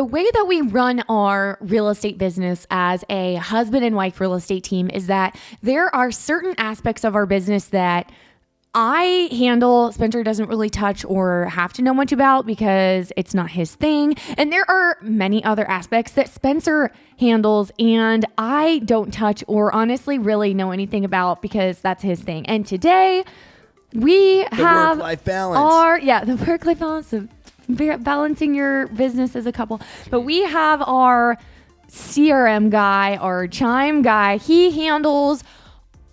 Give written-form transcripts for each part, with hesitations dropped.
the way that we run our real estate business as a husband and wife real estate team is that there are certain aspects of our business that I handle, Spencer doesn't really touch or have to know much about because it's not his thing. And there are many other aspects that Spencer handles and I don't touch or honestly really know anything about because that's his thing. And today we have work-life balance. The work-life balance of balancing your business as a couple. But we have our CRM guy, our Chime guy. He handles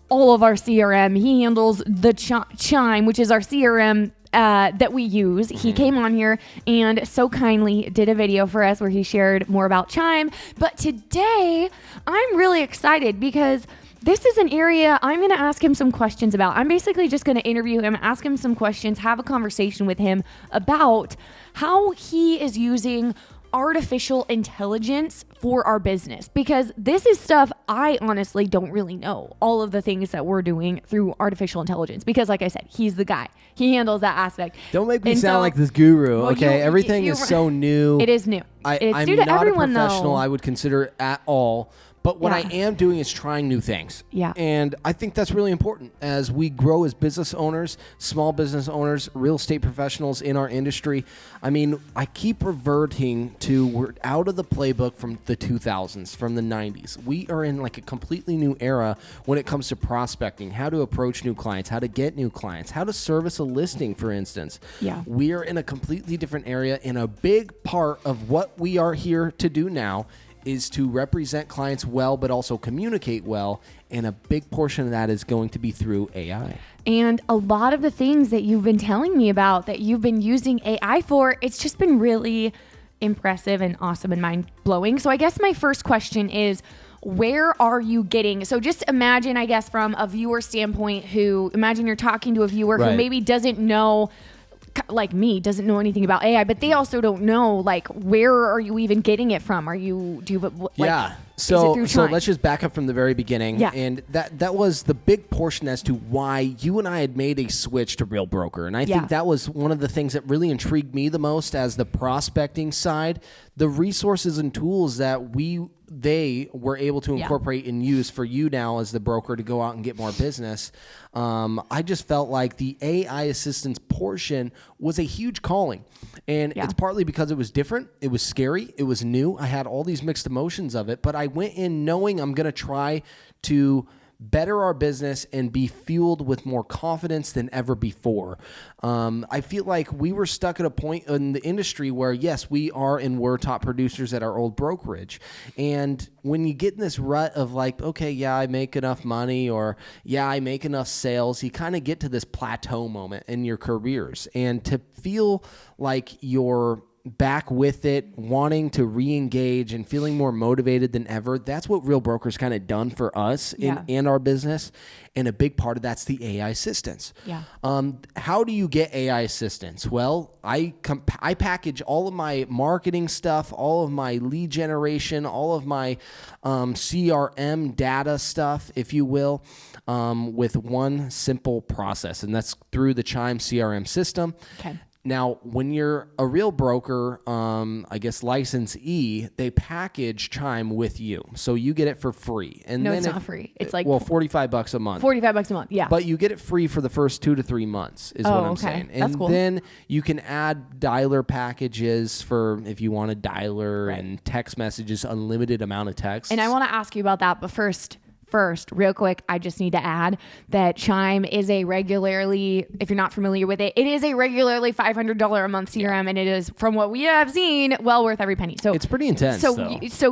all of our CRM. He handles the Chime, which is our CRM that we use. He came on here and so kindly did a video for us where he shared more about Chime. But today, I'm really excited because this is an area I'm going to ask him some questions about. I'm basically just going to interview him, ask him some questions, have a conversation with him about how he is using artificial intelligence for our business, because this is stuff I honestly don't really know, all of the things that we're doing through artificial intelligence, because like I said, he's the guy. He handles that aspect. Don't make me sound like this guru, okay? Everything is so new. It is new. I'm new to not everyone, a professional, though. I would consider it at all. But what I am doing is trying new things. Yeah. And I think that's really important as we grow as business owners, small business owners, real estate professionals in our industry. I mean, I keep reverting to we're out of the playbook from the 2000s, from the 90s. We are in like a completely new era when it comes to prospecting, how to approach new clients, how to get new clients, how to service a listing, for instance. Yeah. We are in a completely different area, and a big part of what we are here to do now is to represent clients well, but also communicate well. And a big portion of that is going to be through AI. And a lot of the things that you've been telling me about that you've been using AI for, it's just been really impressive and awesome and mind-blowing. So I guess my first question is, where are you getting? So just imagine, I guess, from a viewer standpoint imagine you're talking to a viewer who maybe doesn't know, like me, doesn't know anything about AI, but they also don't know, like, where are you even getting it from? So let's just back up from the very beginning. Yeah. And that was the big portion as to why you and I had made a switch to Real Broker. And I think that was one of the things that really intrigued me the most as the prospecting side, the resources and tools that they were able to incorporate and use for you now as the broker to go out and get more business. I just felt like the AI assistance portion was a huge calling. And it's partly because it was different. It was scary. It was new. I had all these mixed emotions of it, but I went in knowing I'm going to try to better our business and be fueled with more confidence than ever before. I feel like we were stuck at a point in the industry where, yes, we are and were top producers at our old brokerage. And when you get in this rut of like, okay, yeah, I make enough money, or yeah, I make enough sales, you kind of get to this plateau moment in your careers. And to feel like you're back with it, wanting to re-engage and feeling more motivated than ever. That's what Real Broker's kind of done for us in our business. And a big part of that's the AI assistance. Yeah. How do you get AI assistance? Well, I package all of my marketing stuff, all of my lead generation, all of my CRM data stuff, if you will, with one simple process. And that's through the Chime CRM system. Okay. Now, when you're a Real Broker, I guess licensee, they package Chime with you, so you get it for free. And no, it's not free. It's like $45 a month. $45 a month, yeah. But you get it free for the first 2 to 3 months, is what I'm saying. And that's cool. Then you can add dialer packages for if you want a dialer and text messages, unlimited amount of text. And I want to ask you about that, but first, real quick, I just need to add that Chime is a regularly, if you're not familiar with it, it is a regularly $500 a month CRM, and it is, from what we have seen, well worth every penny. So it's pretty intense. So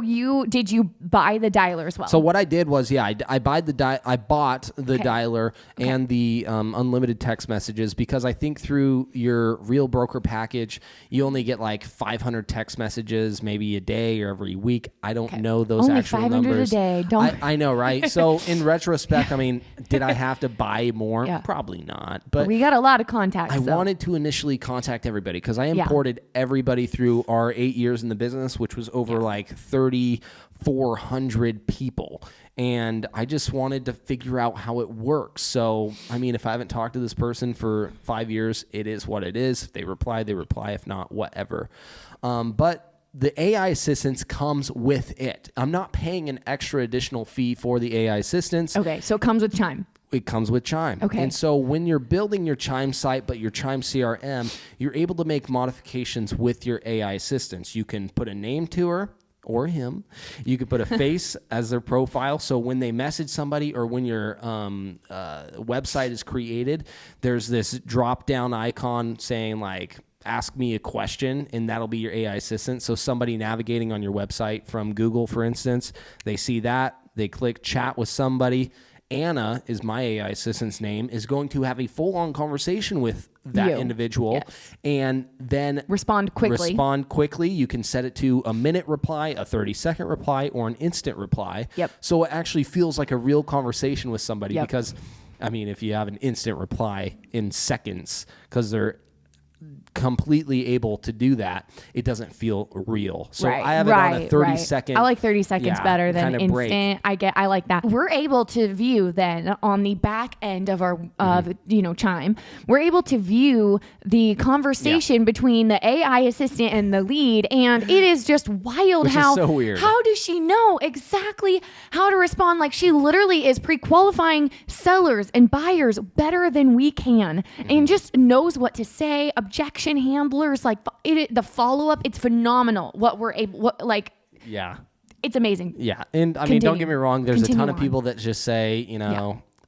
did you buy the dialer as well? So what I did was, I bought the dialer and the unlimited text messages, because I think through your Real Broker package, you only get like 500 text messages, maybe a day or every week. I don't know those only actual 500 numbers. a day. I know, right? So in retrospect, I mean, did I have to buy more? Yeah. Probably not. But we got a lot of contacts. I wanted to initially contact everybody, because I imported everybody through our 8 years in the business, which was over like 3,400 people. And I just wanted to figure out how it works. So, I mean, if I haven't talked to this person for 5 years, it is what it is. If they reply, they reply. If not, whatever. But the AI assistance comes with it. I'm not paying an extra additional fee for the AI assistance. Okay, so it comes with Chime. It comes with Chime. Okay. And so when you're building your Chime site, but your Chime CRM, you're able to make modifications with your AI assistants. You can put a name to her or him. You could put a face as their profile. So when they message somebody or when your website is created, there's this drop-down icon saying like, ask me a question, and that'll be your AI assistant. So somebody navigating on your website from Google, for instance, they see that, they click chat with somebody. Anna is my AI assistant's name, is going to have a full-on conversation with that individual. Yes. And then respond quickly. You can set it to a minute reply, a 30-second reply, or an instant reply. Yep. So it actually feels like a real conversation with somebody because, I mean, if you have an instant reply in seconds because they're completely able to do that, it doesn't feel real. So I have it on a 30-second. I like 30 seconds better than instant. Break. I like that. We're able to view then on the back end of our Chime. We're able to view the conversation between the AI assistant and the lead, and it is just wild. Which is so weird. How does she know exactly how to respond? Like she literally is pre-qualifying sellers and buyers better than we can, and just knows what to say. Objection handlers, like the follow-up, it's phenomenal it's amazing. Yeah. And I mean, don't get me wrong, there's a ton of people that just say,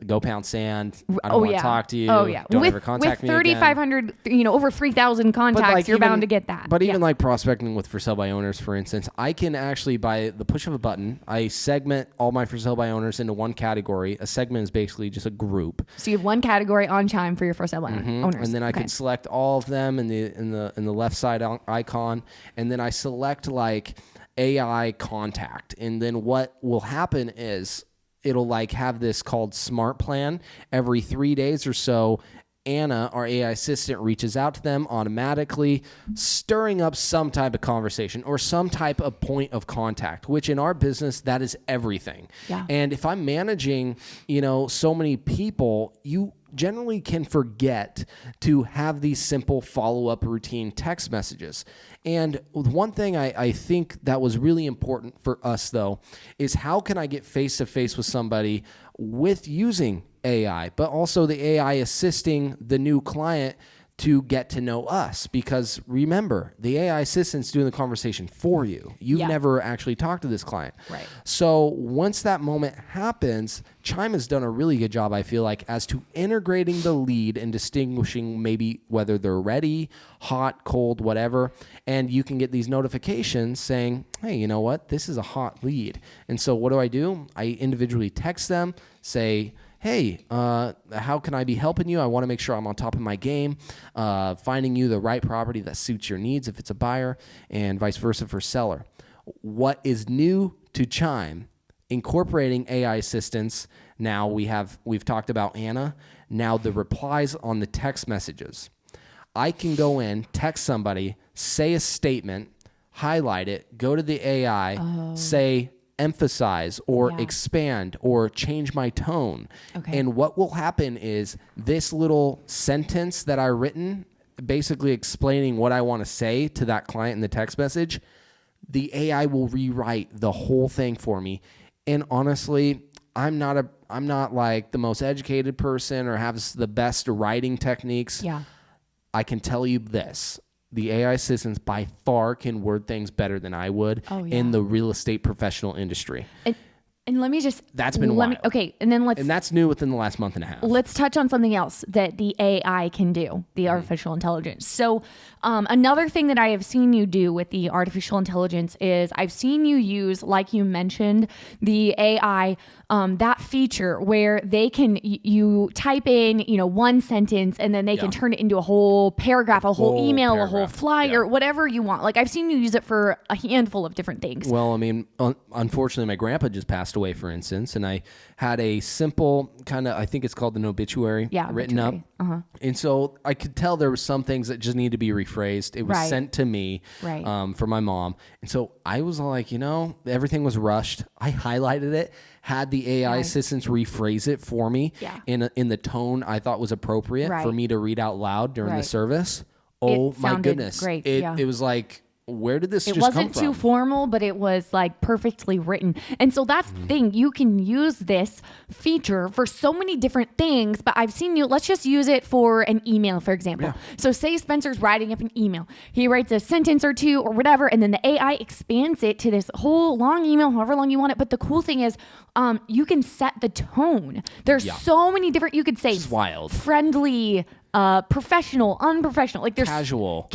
go pound sand. I don't want to talk to you. Don't ever contact me again. With 3,500, over 3,000 contacts, you're bound to get that. But even like prospecting with for sale by owners, for instance, I can actually, by the push of a button, I segment all my for sale by owners into one category. A segment is basically just a group. So you have one category on Chime for your for sale by owners. And then I can select all of them in the left side icon. And then I select like AI contact. And then what will happen is it'll like have this called smart plan. Every 3 days or so, Anna, our AI assistant, reaches out to them automatically, stirring up some type of conversation or some type of point of contact, which in our business, that is everything. Yeah. And if I'm managing, so many people, you generally can forget to have these simple follow-up routine text messages. And one thing I think that was really important for us, though, is how can I get face-to-face with somebody with using AI, but also the AI assisting the new client to get to know us? Because remember, the AI assistant's doing the conversation for you. You've never actually talked to this client. Right. So once that moment happens, Chime has done a really good job, I feel like, as to integrating the lead and distinguishing maybe whether they're ready, hot, cold, whatever. And you can get these notifications saying, hey, you know what? This is a hot lead. And so what do? I individually text them, say, hey, how can I be helping you? I want to make sure I'm on top of my game, finding you the right property that suits your needs if it's a buyer, and vice versa for seller. What is new to Chime? Incorporating AI assistance. Now we've talked about Anna. Now the replies on the text messages. I can go in, text somebody, say a statement, highlight it, go to the AI, say emphasize or expand or change my tone. Okay. And what will happen is this little sentence that I've written, basically explaining what I want to say to that client in the text message, the AI will rewrite the whole thing for me. And honestly, I'm not like the most educated person or have the best writing techniques. Yeah. I can tell you this. The AI assistants by far can word things better than I would in the real estate professional industry. And let me just... That's been wild. And that's new within the last month and a half. Let's touch on something else that the AI can do, the artificial intelligence. So another thing that I have seen you do with the artificial intelligence is I've seen you use, like you mentioned, the AI, that feature where they can, you type in, one sentence and then they can turn it into a whole paragraph, a whole email, paragraph. A whole flyer, whatever you want. Like I've seen you use it for a handful of different things. Well, I mean, unfortunately, my grandpa just passed away, for instance, and I had a simple kind of, I think it's called an obituary written up. And so I could tell there were some things that just needed to be rephrased. It was sent to me for my mom. And so I was like, everything was rushed. I highlighted it, had the AI assistants rephrase it for me in the tone I thought was appropriate for me to read out loud during the service. Oh my goodness. Great. It was like where did this it just come from? It wasn't too formal, but it was like perfectly written. And so that's the thing. You can use this feature for so many different things, but I've seen let's just use it for an email, for example. Yeah. So say Spencer's writing up an email. He writes a sentence or two or whatever, and then the AI expands it to this whole long email, however long you want it. But the cool thing is you can set the tone. There's so many different, you could say it's wild. Friendly, professional, unprofessional, like there's casual,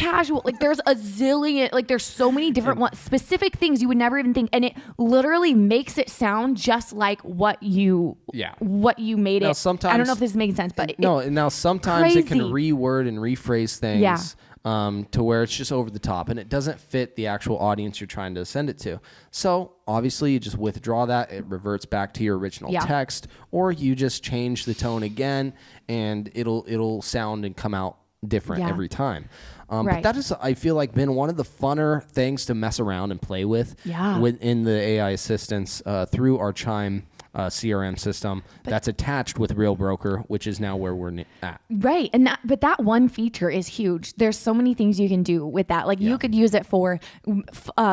like there's a zillion, like there's so many different specific things you would never even think, and it literally makes it sound just like what you made now, it. Sometimes, I don't know if this is making sense, but now sometimes it can reword and rephrase things. Yeah. To where it's just over the top and it doesn't fit the actual audience you're trying to send it to. So obviously you just withdraw that, it reverts back to your original text, or you just change the tone again and it'll sound and come out different every time. But that is, I feel like, been one of the funner things to mess around and play with within the AI assistants through our Chime CRM system that's attached with Real Broker, which is now where we're at. Right. And that one feature is huge. There's so many things you can do with that. Like you could use it for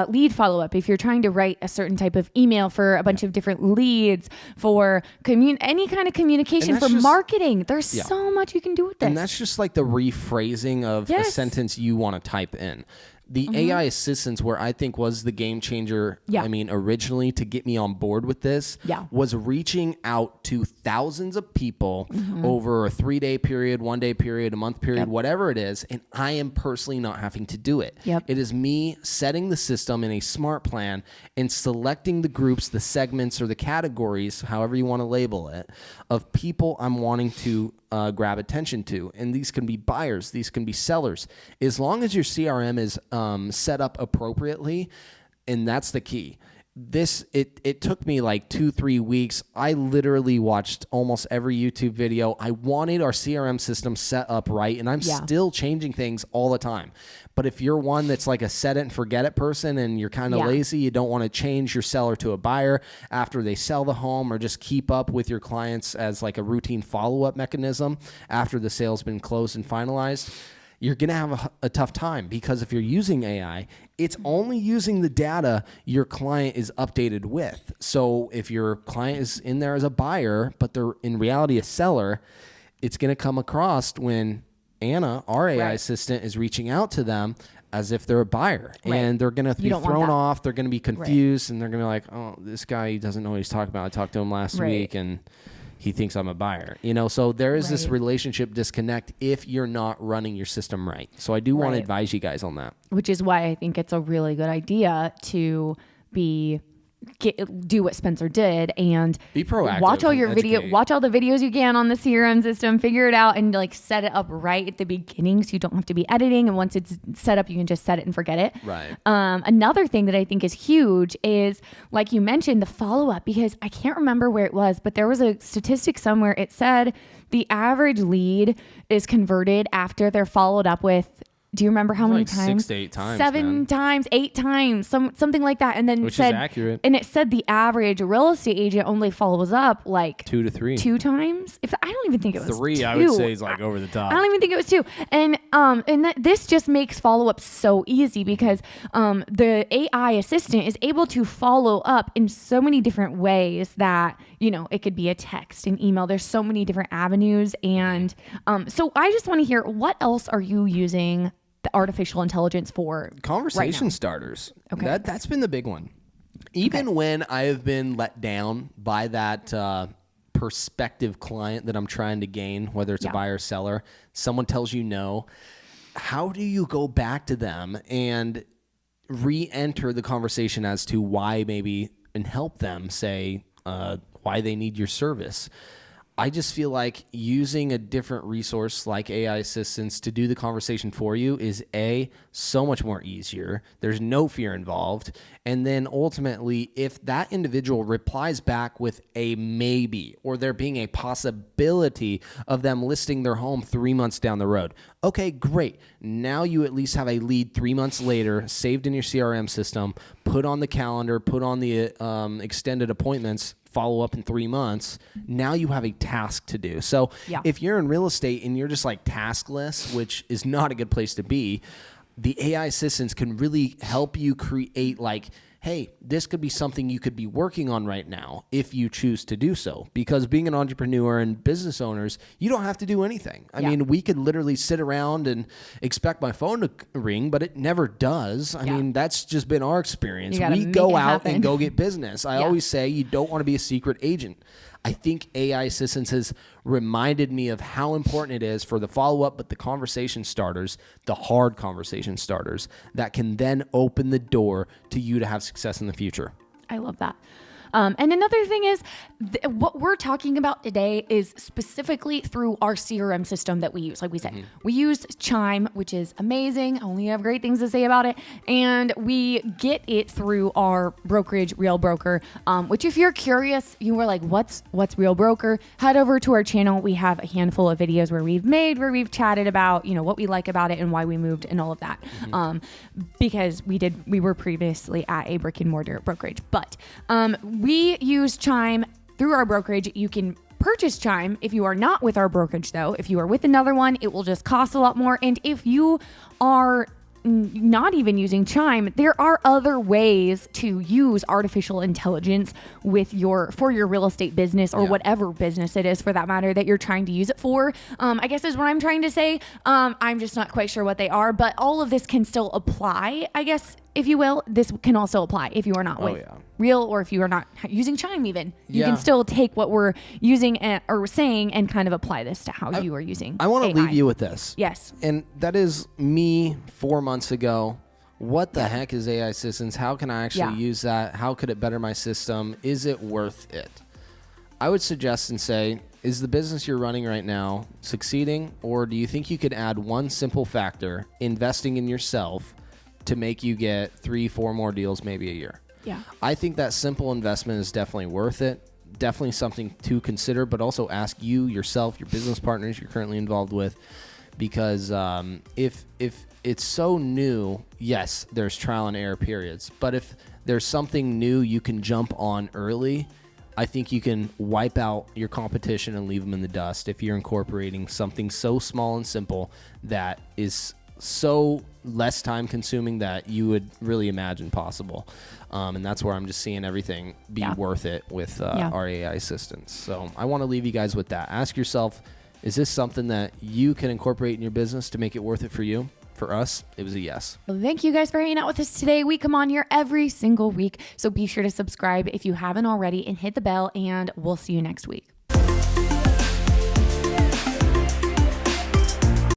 lead follow-up. If you're trying to write a certain type of email for a bunch of different leads, for any kind of communication, for marketing, there's so much you can do with this. And that's just like the rephrasing of a sentence you want to type in. The AI assistants, where I think was the game changer, I mean, originally to get me on board with this, was reaching out to thousands of people over a 3-day period, 1-day period, a month period, whatever it is, and I am personally not having to do it. It is me setting the system in a smart plan and selecting the groups, the segments, or the categories, however you want to label it, of people I'm wanting to grab attention to. And these can be buyers, these can be sellers. As long as your CRM is set up appropriately, and that's the key. It took me like 2-3 weeks. I literally watched almost every YouTube video. I wanted our CRM system set up right, and I'm still changing things all the time. But if you're one that's like a set it and forget it person and you're kind of lazy, you don't want to change your seller to a buyer after they sell the home, or just keep up with your clients as like a routine follow-up mechanism after the sale's been closed and finalized, you're going to have a tough time, because if you're using AI, it's only using the data your client is updated with. So if your client is in there as a buyer, but they're in reality a seller, it's going to come across when Anna, our AI assistant, is reaching out to them as if they're a buyer, and they're going to be thrown off. They're going to be confused, and they're going to be like, oh, this guy doesn't know what he's talking about. I talked to him last week, and he thinks I'm a buyer, so there is this relationship disconnect if you're not running your system right. So I do want to advise you guys on that. Which is why I think it's a really good idea to do what Spencer did and be proactive. Watch all watch all the videos you can on the CRM system, figure it out, and like set it up right at the beginning so you don't have to be editing. And once it's set up, you can just set it and forget it. Right. Another thing that I think is huge is, like you mentioned, the follow-up, because I can't remember where it was, but there was a statistic somewhere. It said the average lead is converted after they're followed up with, do you remember how many times? 6 to 8 times. 7 times, 8 times, something like that. And then which is accurate. And it said the average real estate agent only follows up like 2 to 3. 2 times. I don't even think it was 3. 2. I would say is like over the top. I don't even think it was 2. And this just makes follow up so easy, because the AI assistant is able to follow up in so many different ways that, it could be a text, an email. There's so many different avenues. And so I just want to hear, what else are you using the artificial intelligence for? Conversation starters. Okay. That's been the big one. Even when I have been let down by that prospective client that I'm trying to gain, whether it's a buyer or seller, someone tells you no, how do you go back to them and re-enter the conversation as to why maybe, and help them say why they need your service? I just feel like using a different resource like AI assistants to do the conversation for you is so much more easier. There's no fear involved. And then ultimately, if that individual replies back with a maybe, or there being a possibility of them listing their home 3 months down the road, okay, great. Now you at least have a lead 3 months later saved in your CRM system, put on the calendar, put on the extended appointments, follow up in 3 months. Now you have a task to do. So if you're in real estate and you're just like taskless, which is not a good place to be, the AI assistants can really help you create like, hey, this could be something you could be working on right now if you choose to do so. Because being an entrepreneur and business owners, you don't have to do anything. I mean, we could literally sit around and expect my phone to ring, but it never does. I mean, that's just been our experience. We go out and go get business. I always say you don't want to be a secret agent. I think AI assistance has reminded me of how important it is for the follow-up, but the conversation starters, the hard conversation starters, that can then open the door to you to have success in the future. I love that. And another thing is what we're talking about today is specifically through our CRM system that we use. Like we said, we use Chime, which is amazing. I only have great things to say about it. And we get it through our brokerage, Real Broker, which if you're curious, you were like, what's Real Broker? Head over to our channel. We have a handful of videos where we've chatted about, what we like about it and why we moved and all of that. Because we were previously at a brick and mortar brokerage, but, we use Chime through our brokerage. You can purchase Chime if you are not with our brokerage, though. If you are with another one, it will just cost a lot more. And if you are not even using Chime, there are other ways to use artificial intelligence for your real estate business or whatever business it is for that matter that you're trying to use it for. I guess is what I'm trying to say. I'm just not quite sure what they are, but all of this can still apply, I guess, if you will. This can also apply if you are not with Real or if you are not using Chime even. You can still take what we're using or saying and kind of apply this to how you are using I want to leave you with this. Yes. And that is me 4 months ago. What the heck is AI assistance? How can I actually use that? How could it better my system? Is it worth it? I would suggest and say, is the business you're running right now succeeding? Or do you think you could add one simple factor, investing in yourself, to make you get 3-4 more deals maybe a year? Yeah. I think that simple investment is definitely worth it. Definitely something to consider, but also ask yourself, your business partners you're currently involved with, because if it's so new, yes, there's trial and error periods. But if there's something new you can jump on early, I think you can wipe out your competition and leave them in the dust if you're incorporating something so small and simple that is so less time consuming that you would really imagine possible. And that's where I'm just seeing everything be worth it with our AI assistants. So I want to leave you guys with that. Ask yourself, is this something that you can incorporate in your business to make it worth it for you? For us, it was a yes. Well, thank you guys for hanging out with us today. We come on here every single week, so be sure to subscribe if you haven't already and hit the bell, and we'll see you next week.